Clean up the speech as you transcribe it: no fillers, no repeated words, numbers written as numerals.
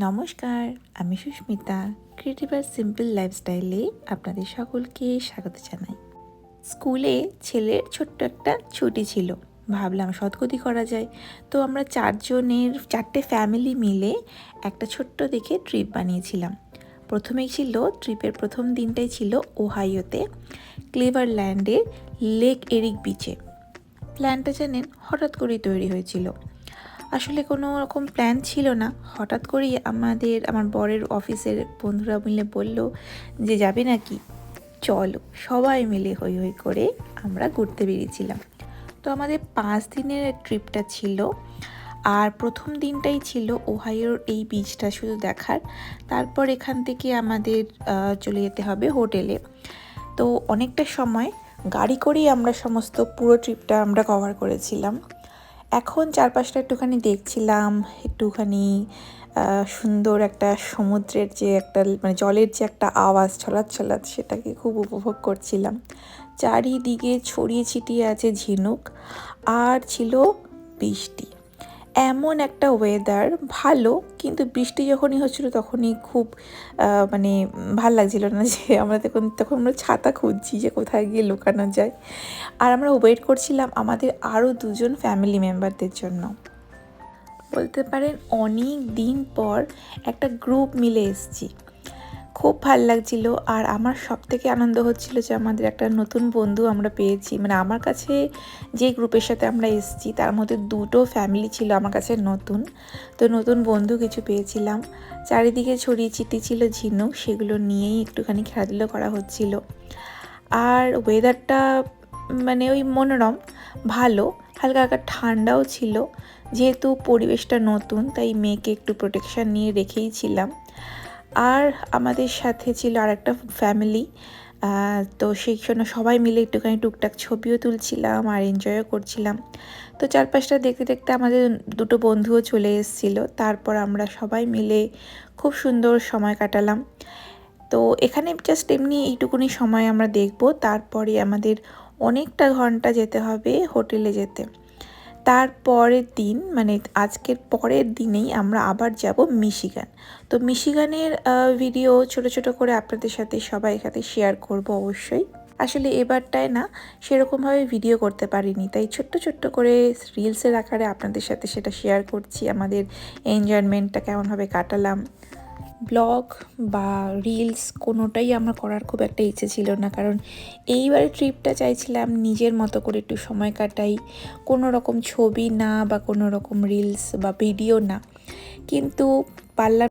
নমস্কার, আমি সুস্মিতা। ক্রিয়েটিভ আর সিম্পল লাইফস্টাইলে আপনাদের সকলকে স্বাগত জানাই। স্কুলে ছেলের ছোট্ট একটা ছুটি ছিল। ভাবলাম সৎগতি করা যায়। তো আমরা 4 জনের 4টে ফ্যামিলি মিলে একটা ছোট্ট দেখে ট্রিপ বানিয়েছিলাম। প্রথমেই ছিল ট্রিপের প্রথম দিনটাই ছিল ওহাইওতে ক্লিভারল্যান্ডের লেক এরিক বিচে। প্ল্যানটা জানেন হঠাৎ করেই তৈরি হয়েছিল। আসলে কোনো রকম প্ল্যান ছিল না, হঠাৎ করেই আমার বরের অফিসের বন্ধুরা মিলে বলল যে যাবে নাকি, চলো। সবাই মিলে হই হই করে আমরা ঘুরতে বেরিয়েছিলাম। তো আমাদের 5 দিনের ট্রিপটা ছিল। আর প্রথম দিনটাই ছিল ওহাইওর এই বিচটা শুধু দেখার। তারপর এখান থেকে আমাদের চলে যেতে হবে হোটেলে। তো অনেকটা সময় গাড়ি করেই আমরা সমস্ত পুরো ট্রিপটা আমরা কভার করেছিলাম। এখন চারপাশটা একটুখানি দেখছিলাম, একটুখানি সুন্দর একটা সমুদ্রের যে একটা মানে জলের যে একটা আওয়াজ ছলাৎ সেটাকে খুব উপভোগ করছিলাম। চারিদিকে ছড়িয়ে ছিটিয়ে আছে ঝিনুক আর ছিল বৃষ্টি। এমন একটা ওয়েদার ভালো, কিন্তু বৃষ্টি যখনই হচ্ছিল তখনই খুব মানে ভাল লাগছিল না যে আমরা তখন আমরা ছাতা খুঁজছি যে কোথায় গিয়ে লুকানো যায়। আর আমরা ওয়েট করছিলাম আমাদের আরও 2জন ফ্যামিলি মেম্বারদের জন্য। বলতে পারেন অনেক দিন পর একটা গ্রুপ মিলে এসেছি, খুব ভাল লাগছিল। আর আমার সবথেকে আনন্দ হচ্ছিল যে আমাদের একটা নতুন বন্ধু আমরা পেয়েছি। মানে আমার কাছে যে গ্রুপের সাথে আমরা এসেছি তার মধ্যে 2টো ফ্যামিলি ছিল আমার কাছে নতুন। তো নতুন বন্ধু কিছু পেয়েছিলাম। চারিদিকে ছড়িয়ে ছিটিয়ে ছিল ঝিনুক, সেগুলো নিয়েই একটুখানি খেলাধুলো করা হচ্ছিল। আর ওয়েদারটা মানে ওই মনোরম, ভালো, হালকা হালকা ঠান্ডাও ছিল। যেহেতু পরিবেশটা নতুন তাই মেয়েকে একটু প্রোটেকশান নিয়ে রেখেই ছিলাম। আর আমাদের সাথে ছিল আর একটা ফ্যামিলি। তো সেই জন্য সবাই মিলে একটুখানি টুকটাক ছবিও তুলছিলাম আর এনজয়ও করছিলাম। তো চারপাশটা দেখতে দেখতে আমাদের 2টো বন্ধুও চলে এসেছিলো। তারপর আমরা সবাই মিলে খুব সুন্দর সময় কাটালাম। তো এখানে জাস্ট এমনি এইটুকুনি সময় আমরা দেখব, তারপরে আমাদের অনেকটা ঘন্টা যেতে হবে হোটেলে যেতে। তারপরের দিন মানে আজকের পরের দিনেই আমরা আবার যাব মিশিগান। তো মিশিগানের ভিডিও ছোট ছোট করে আপনাদের সাথে সবাই সাথে শেয়ার করব অবশ্যই। আসলে এবারটায় না সেরকমভাবে ভিডিও করতে পারিনি, তাই ছোট্ট ছোট্ট করে রিলসের আকারে আপনাদের সাথে সেটা শেয়ার করছি, আমাদের এনজয়মেন্টটা কেমনভাবে কাটালাম। ব্লগ বা রিলস কোনোটাই আমার করার খুব একটা ইচ্ছে ছিল না, কারণ এইবারের ট্রিপটা চাইছিলাম নিজের মতো করে একটু সময় কাটাই, কোনো রকম ছবি না বা কোনো রকম রিলস বা ভিডিও না। কিন্তু পারলাম